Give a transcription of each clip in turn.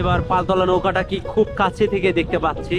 এবার পালতোলা নৌকাটা কি খুব কাছে থেকে দেখতে পাচ্ছি।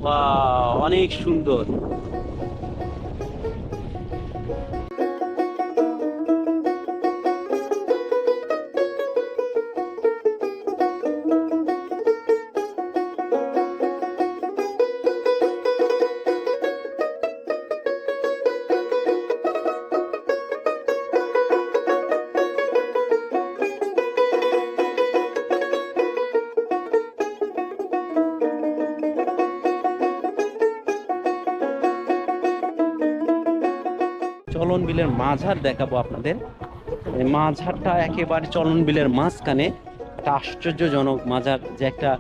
ওয়াও, অনেক সুন্দর। চলন বিলের মাঝার দেখাবো আপনাদের। এই মাঝারটা একেবারে চলন বিলের মাঝখানে একটা আশ্চর্যজনক মাঝার, যে একটা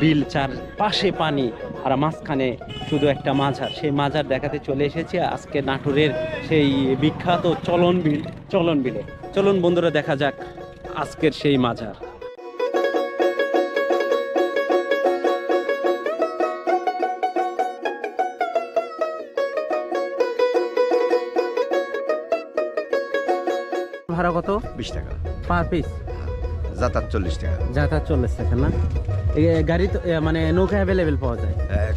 বিল, চার পাশে পানি আর মাঝখানে শুধু একটা মাঝার। সেই মাঝার দেখাতে চলে এসেছি আজকে নাটোরের সেই বিখ্যাত চলন বিলে। চলুন বন্ধুরা, দেখা যাক আজকের সেই মাঝার। ভাড়া কত? 20 টাকা পার পিস। যাতায়াত 40 টাকা। যাতায়াত 40 টাকা না? গাড়ি তো মানে নৌকা অ্যাভেলেবেল পাওয়া যায়?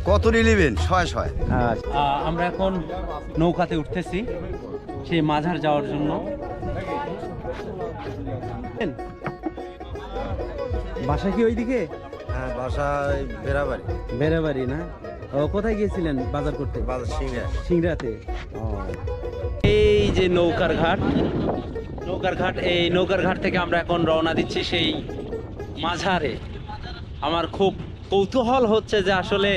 কত নিলেন? 600। আমরা এখন নৌকাতে উঠতেছি সেই মাঝার যাওয়ার জন্য। বাসা কি ওইদিকে? হ্যাঁ, বাসায় বেড়াবাড়ি। বেড়াবাড়ি না? কোথায় গিয়েছিলেন বাজার করতে? বাজার সিংড়াতে। এই যে নৌকার ঘাট, এই নৌকার ঘাট থেকে আমরা এখন রওনা দিচ্ছি সেই মাঝারে। আমার খুব কৌতূহল হচ্ছে যে আসলে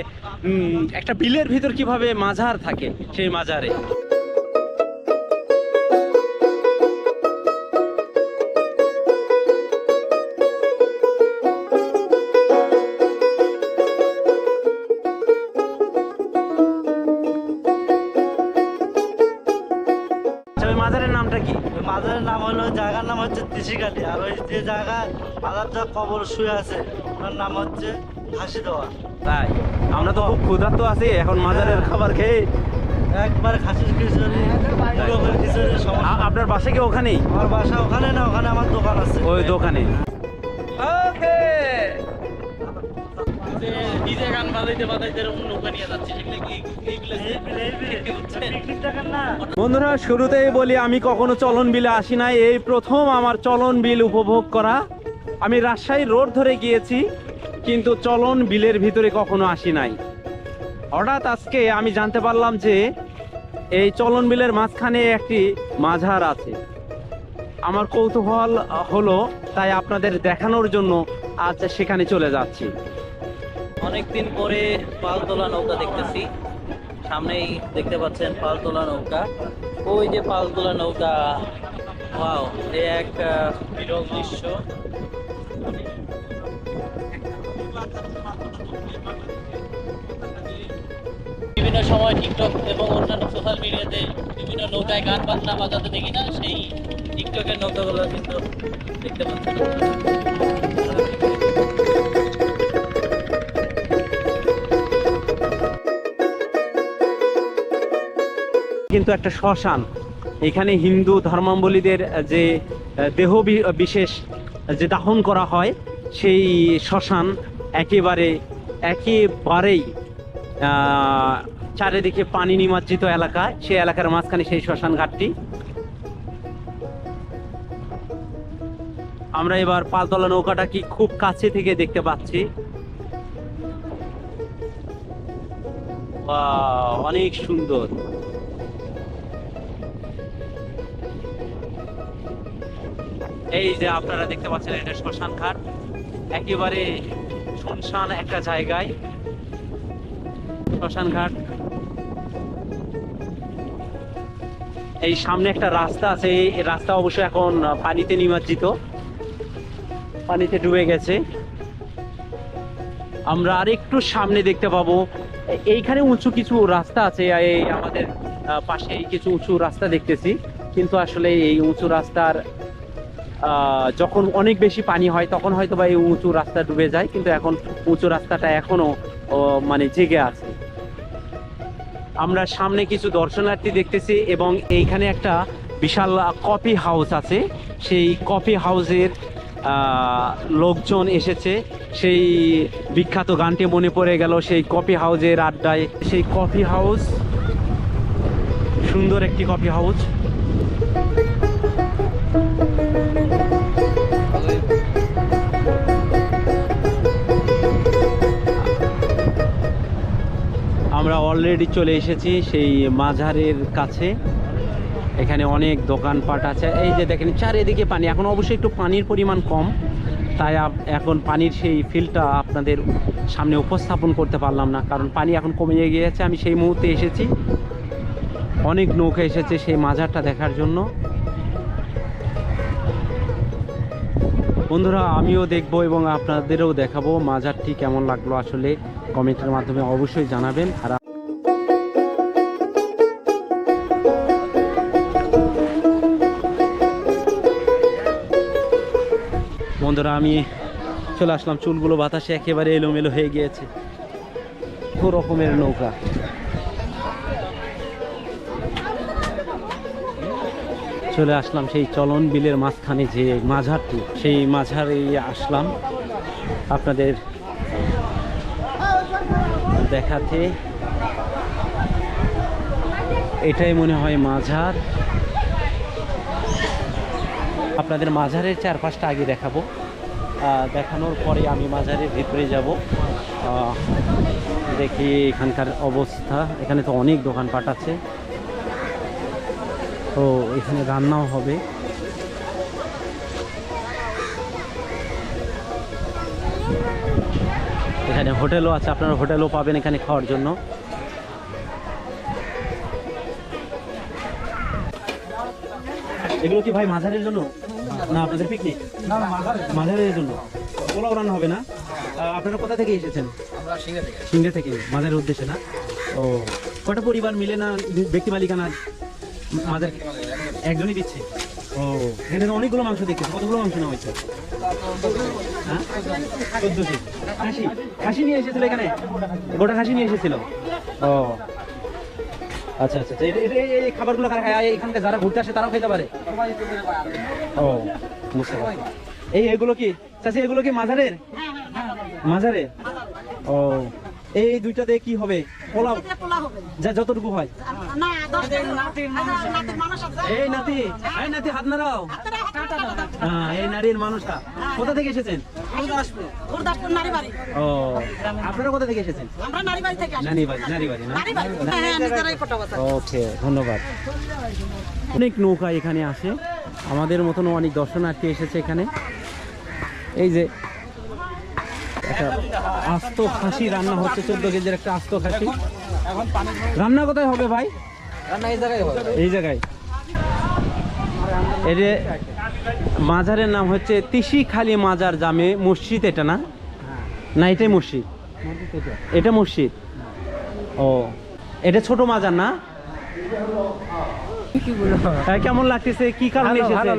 একটা বিলের ভিতর কিভাবে মাঝার থাকে সেই মাঝারে। মাজারের নামটা কি? মাজারের নাম হলো, জায়গার নাম হচ্ছে তিসিকাটি। আর ওই যে জায়গা মাজারটা কবর শুয়ে আছে ওনার নাম হচ্ছে হাসি দেওয়া। তাই আমরা তো খুব ক্ষুধার্ত আছি এখন মাজারের খাবার খেয়ে। একবার খাসির খিচুড়ি, গোবের খিচুড়ি। আপনার বাসা কি ওখানেই? আমার বাসা ওখানে না, ওখানে আমার দোকান আছে ওই দোকানে। ওকে, গান বাজাইতে বাজাইতে নৌকা নিয়ে যাচ্ছে। বন্ধুরা, শুরুতেই বলি আমি কখনো চলন বিলে আসি নাই, এই প্রথম আমার চলন বিল উপভোগ করা। আমি রাজশাহী রোড ধরে গিয়েছি কিন্তু চলন বিলের ভিতরে কখনো আসি নাই। হঠাৎ আজকে আমি জানতে পারলাম যে এই চলন বিলের মাঝখানে একটি মাঝার আছে। আমার কৌতূহল হলো, তাই আপনাদের দেখানোর জন্য আজ সেখানে চলে যাচ্ছি। অনেকদিন পরে পালতোলা নৌকা দেখতেছি। সামনেই দেখতে পাচ্ছেন পালতোলা নৌকা। ওই যে পালতোলা নৌকা, ওয়াও, এই এক বিরল দৃশ্য। বিভিন্ন সময় টিকটক এবং অন্যান্য সোশ্যাল মিডিয়াতে বিভিন্ন নৌকায় গান বাজনা বাজাতে দেখি না, সেই টিকটকের নৌকাগুলো কিন্তু দেখতে পাচ্ছেন। কিন্তু একটা শ্মশান, এখানে হিন্দু ধর্মাবলম্বীদের যে দেহ বিশেষ যে দাহন করা হয় সেই শ্মশান একেবারেই চারিদিকে পানি নিমজ্জিত এলাকা, সেই এলাকার মাঝখানে সেই শ্মশান ঘাটটি। আমরা এবার পালতোলা নৌকাটা কি খুব কাছে থেকে দেখতে পাচ্ছি। অনেক সুন্দর। এই যে আপনারা দেখতে পাচ্ছেন, এটা শ্মশান ঘাট, একেবারে শুনশান একটা জায়গায় শ্মশান ঘাট। এই সামনে একটা রাস্তা আছে, এই রাস্তা অবশ্য এখন পানিতে নিমজ্জিত, পানিতে ডুবে গেছে। আমরা আর একটু সামনে দেখতে পাবো এইখানে উঁচু কিছু রাস্তা আছে। এই আমাদের পাশে কিছু উঁচু রাস্তা দেখতেছি, কিন্তু আসলে এই উঁচু রাস্তার যখন অনেক বেশি পানি হয় তখন হয়তো বা এই উঁচু রাস্তা ডুবে যায়, কিন্তু এখন উঁচু রাস্তাটা এখনো মানে জেগে আছে। আমরা সামনে কিছু দর্শনার্থী দেখতেছি এবং এইখানে একটা বিশাল কফি হাউস আছে, সেই কফি হাউসের লোকজন এসেছে। সেই বিখ্যাত গানটি মনে পড়ে গেল, সেই কফি হাউসের আড্ডায়। সেই কফি হাউস, সুন্দর একটি কফি হাউস। আমরা অলরেডি চলে এসেছি সেই মাজারের কাছে। এখানে অনেক দোকানপাট আছে। এই যে দেখেন চারিদিকে পানি। এখন অবশ্যই একটু পানির পরিমাণ কম, তাই এখন পানির সেই ফিলটা আপনাদের সামনে উপস্থাপন করতে পারলাম না, কারণ পানি এখন কমে গিয়েছে। আমি সেই মুহূর্তে এসেছি, অনেক নৌকা এসেছে সেই মাজারটা দেখার জন্য। বন্ধুরা, আমিও দেখবো এবং আপনাদেরও দেখাবো মাজারটি কেমন লাগলো। আসলে কমেন্টের মাধ্যমে অবশ্যই জানাবেন। আর বন্ধুরা, আমি চলে আসলাম। চুলগুলো বাতাসে একেবারে এলোমেলো হয়ে গিয়েছে। কত রকমের নৌকা। চলে আসলাম সেই চলন বিলের মাঝখানে যে মাঝারটি, সেই মাঝারে আসলাম আপনাদের দেখাতে। এটাই মনে হয় মাঝার। আপনাদের মাঝারের চারপাশটা আগে দেখাবো, দেখানোর পরে আমি মাঝারের ভিতরে যাব। দেখি এখানকার অবস্থা। এখানে তো অনেক দোকানপাট আছে। তো এখানে রান্নাও হবে। এখানে হোটেলও আছে, আপনারা হোটেলও পাবেন এখানে খাওয়ার জন্য। এগুলো কি ভাই মাঝারের জন্য না আপনাদের পিকনিক? না মাঝারের জন্য পোলাও রান্না হবে না? আপনারা কোথা থেকে এসেছেন? আমরা সিংড়া থেকে মাঝারের উদ্দেশ্যে না? ও, কটা পরিবার মিলে না ব্যক্তি মালিকানা? মাঝার একজনই দিচ্ছে। ও, এখানে তো অনেকগুলো মাংস দেখতেছি। কতগুলো মাংস নেওয়া হয়েছে? হ্যাঁ, 14 কেজি। খাসি নিয়ে এসেছিল এখানে? গোটা খাসি নিয়ে এসেছিল? ও আচ্ছা আচ্ছা। এই খাবারগুলো কারা খায়? এখানকার যারা ঘুরতে আসে তারাও খেতে পারে? ও, বুঝতে পারছি। এগুলো কি চাচি, এগুলো কি মাঝারের? মাঝারে? ও, এই দুইটা দিয়ে কি হবে? পোলাও যা যতটুকু হয়। এই নাতি, এই নাতি হাত নাড়াও। হ্যাঁ, এই নারীর মানুষটা কোথা থেকে এসেছেন? ও, আপনারা কোথা থেকে এসেছেন? নারীবাড়ি না? ওকে, ধন্যবাদ। অনেক নৌকা এখানে আসে, আমাদের মতন অনেক দর্শনার্থী এসেছে এখানে। এই যে একটা আস্ত খাসি রান্না হচ্ছে, 14 কেজির একটা আস্ত খাসি। রান্না কোথায় হবে ভাই? এই জায়গায়। এই যে মাজারের নাম হচ্ছে তিসিখালী মাজার জামে মসজিদ, এটা না? না, এটাই মসজিদ। এটা মসজিদ। ও, এটা ছোট মাজার না? কেমন লাগতেছে? কি কারণে এসেছেন?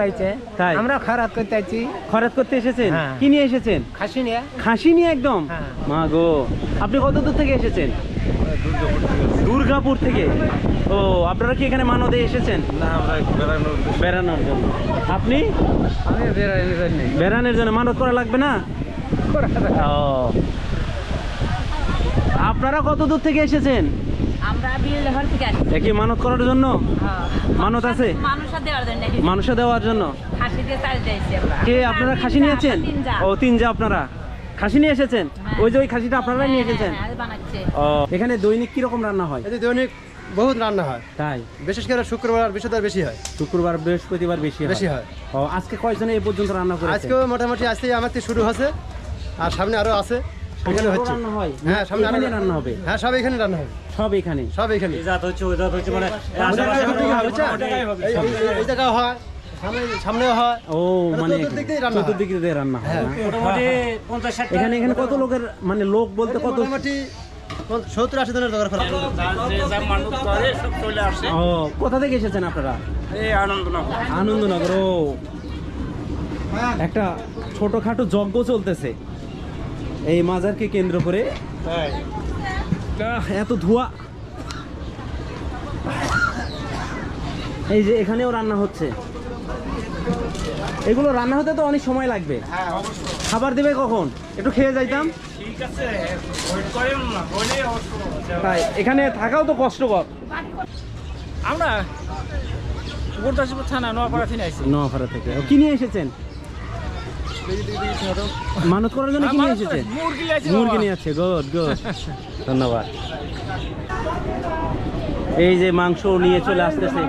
তাই আমরা খরাত করতে আছি। খরাত করতে এসেছেন? হ্যাঁ। কি নিয়ে এসেছেন? খাসি নিয়ে। খাসি নিয়ে একদম? হ্যাঁ। মা গো, আপনি কত দূর থেকে এসেছেন? দুর্গাপুর থেকে। ও, আপনারা কি এখানে মানদে এসেছেন? না, আমরা বেড়ানোর জন্য। আপনি? আমি বেড়ানোর জন্য। মানত করা লাগবে না? ও, আপনারা কত দূর থেকে এসেছেন? আমরা বিলহর থেকে আসি। কি মানত করার জন্য? হ্যাঁ। মানত আছে? মানুষা দেওয়ার জন্য। মানুষে দেওয়ার জন্য। খাসি দিয়ে চাল দিয়েছি আমরা। কে আপনারা খাসি নিয়েছেন? ও, 3 যা আপনারা খাসি নিয়ে এসেছেন? ওই যে ওই খাসিটা আপনারাই নিয়ে এসেছেন? বানাচ্ছে। ও, এখানে দৈনিক কি রকম রান্না হয়? এতে দৈনিক বহুত রান্না হয়, তাই বিশেষ করে শুক্রবার বৃহস্পতিবার বেশি হয়। শুক্রবার বৃহস্পতিবার বেশি হয়। ও, আজকে কয়জনে এই পর্যন্ত রান্না করেছেন? আজকেও মোটামুটি আজ থেকে আমার থেকে শুরু হচ্ছে, আর সামনে আরো আছে, এখানে আরো হচ্ছে। রান্না হয়? হ্যাঁ, সামনে আরো এখানে রান্না হবে? হ্যাঁ, সব এখানে রান্না হবে, সব এখানে? সব এখানে। এই জায়গাও হয়, সামনেও হয়। ও, মানে চতুর্দিক দিয়ে রান্না হয়। চতুর্দিক দিয়ে রান্না হয় না? এখানে কত লোকের, মানে লোক বলতে কত? মোটামুটি 70-80 জনের জোগাড় করা। ও, কোথা থেকে এসেছেন আপনারা? আনন্দনগর। ও, একটা ছোটখাটো যজ্ঞ চলতেছে এই মাজারকে কেন্দ্র করে। এত ধোঁয়া। এই যে এখানেও রান্না হচ্ছে। এগুলো রান্না হতে তো অনেক সময় লাগবে। খাবার দেবে কখন? একটু খেয়ে যাইতাম। তাই এখানে থাকাও তো কষ্টকর। আমরা গুরদাসপুর থানা নোয়াপাড়া থেকে আইছি। নোয়াপাড়া থেকে কি নিয়ে এসেছেন? মানত করার জন্য কি নিয়ে এসেছেন? মুরগি আইছি। মুরগি নিয়ে আছে। গুড গুড, ধন্যবাদ। এই যে মাংস নিয়ে চলে আসতেছে।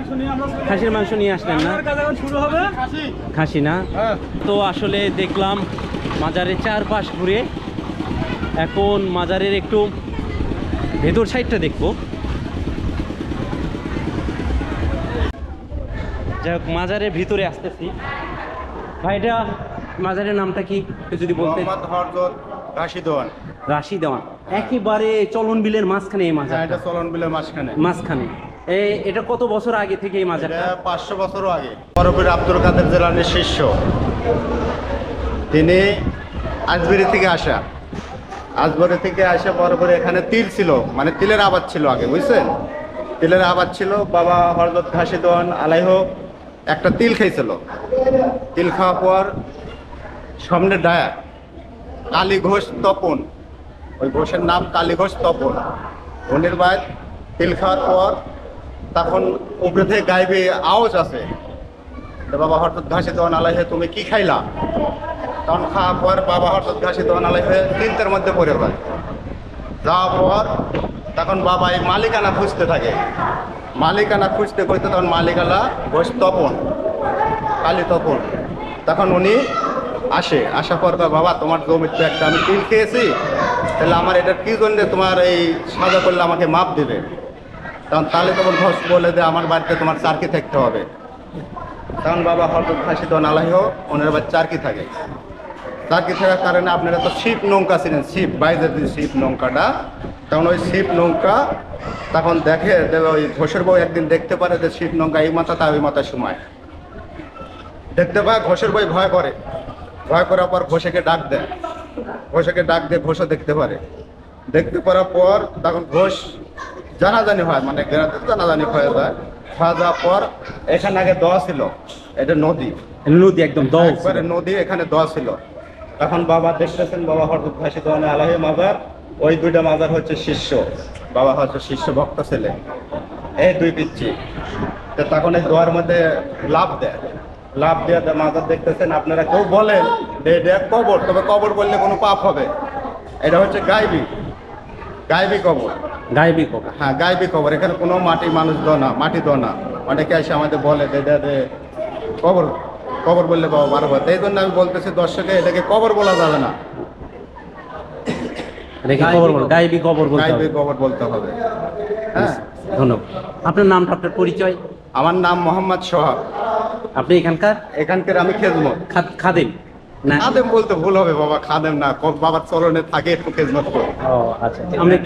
খাসির মাংস নিয়ে আসলেন না? শুরু হবে খাসি না তো আসলে দেখলাম মাজারের চারপাশ ঘুরে। এখন মাজারের একটু ভেতর সাইডটা দেখবো। যাই হোক, মাজারের ভিতরে আসতেছি। ভাই, এটা মাজারের নামটা কি একটু যদি বলতে? ঘাসি দোয়ান। রাশি দেওয়ান। একেবারে চলন বিলের মাঝখানে এই মাজার। এটা চলন বিলের মাঝখানে। মাঝখানে এটা কত বছর আগে থেকে এই মাজারটা? 500 বছরও আগে। বরফের আব্দুল কাদের জেলানির শিষ্য, তিনি আজমেরি থেকে আসা। আজমেরি থেকে আসা বরফের এখানে তিল ছিল, মানে তিলের আবাদ ছিল আগে, বুঝছেন? তিলের আবাদ ছিল। বাবা হযরত ঘাসি দোয়ান আলাইহ একটা তিল খেয়েছিল। তিল খাওয়ার পর সামনে ডায়া কালী ঘোষ তপন, ওই ঘোষের নাম কালী ঘোষ তপন। উনির বাদ তিল খাওয়ার পর তখন উপরে থেকে গাইবে আওয়াজ আছে, তো বাবা হযরত ঘাসি দোয়ান আলাইহে তুমি কি খাইলা? তখন খাওয়ার পর বাবা হযরত ঘাসি দোয়ান আলাইহে চিন্তার মধ্যে পড়ে যায়। যাওয়ার পর তখন বাবা এই মালিকানা খুঁজতে থাকে। মালিকানা খুঁজতে খুঁজতে তখন মালিকানা ঘোষ তপন, কালী তপন, তখন উনি আসার পর কয়, বাবা তোমার জমিতে একটা আমি তিল খেয়েছি, তাহলে আমার এটা কি জন্য তোমার এই সাজা করলে আমাকে মাপ দেবে? তখন তাহলে তখন ঘোষ বলে যে আমার বাড়িতে তোমার চারকি থাকতে হবে। তখন বাবা হযরত ঘাসি দোয়ান আলাইহ ওনার বাড়ি চারকি থাকে। চারকি থাকার কারণে আপনারা তো শিপ নৌকা ছিলেন, শিপ বাইরের যে শিপ নৌকাটা, তখন ওই শিপ নৌকা তখন দেখে যে ওই ঘোষের বউ একদিন দেখতে পারে যে শিপ নৌকা এই মাথা তা ওই মাথায় সময় দেখতে পায়। ঘোষের বই ভয় করে। ভয় করার পর ঘোষেকে ডাক দেয়। ঘোষেকে ডাক দিয়ে ঘোষও দেখতে পারে। দেখতে পারার পর তখন ঘোষ জানাজানি হয়, মানে গ্রামে জানাজানি হয়ে যায়। হয়ে যাওয়ার পর এখানে আগে দোয়া ছিল, এটা নদী, নদী একদম দল একবারে নদী, এখানে দোয়া ছিল। তখন বাবা দেখতেছেন বাবা হযরত ঘাসি দোয়ান আলাইহি মাজার, ওই দুইটা মাজার হচ্ছে শিষ্য, বাবা হচ্ছে শিষ্য ভক্ত ছেলে, এই দুই পিচ্ছি। তো তখন এই দোয়ার মধ্যে লাভ দেয়। লাভ দিয়ে মাজার দেখতেছেন। আপনারা কেউ বলেন যে এটা কবর, তবে কবর বললে কোনো পাপ হবে। এটা হচ্ছে গাইবি কবর। গায়েবী কবর। হ্যাঁ, গাইবি কবর। এখানে কোনো মাটি মানুষ দো না, মাটি দো না। অনেকে এসে আমাদের বলে যে কবর, কবর বললে বাবা বারো হয়। এই জন্য আমি বলতেছি দর্শকে, এটাকে কবর বলা যাবে না, গায়েবী কবর বলতে গাইবি হবে। কবর বলতে হবে। হ্যাঁ, ধন্যবাদ। আপনার নামটা, আপনার পরিচয়? আমার নাম মোহাম্মদ সোহাগ। আপনি এখানকার এখানকার আমি খেজমত। খাদেম না? খাদেম বলতে ভুল হবে বাবা, খাদেম না, বাবার চরণে থাকে একটু খেজমত করে। ও আচ্ছা, আমরা একটু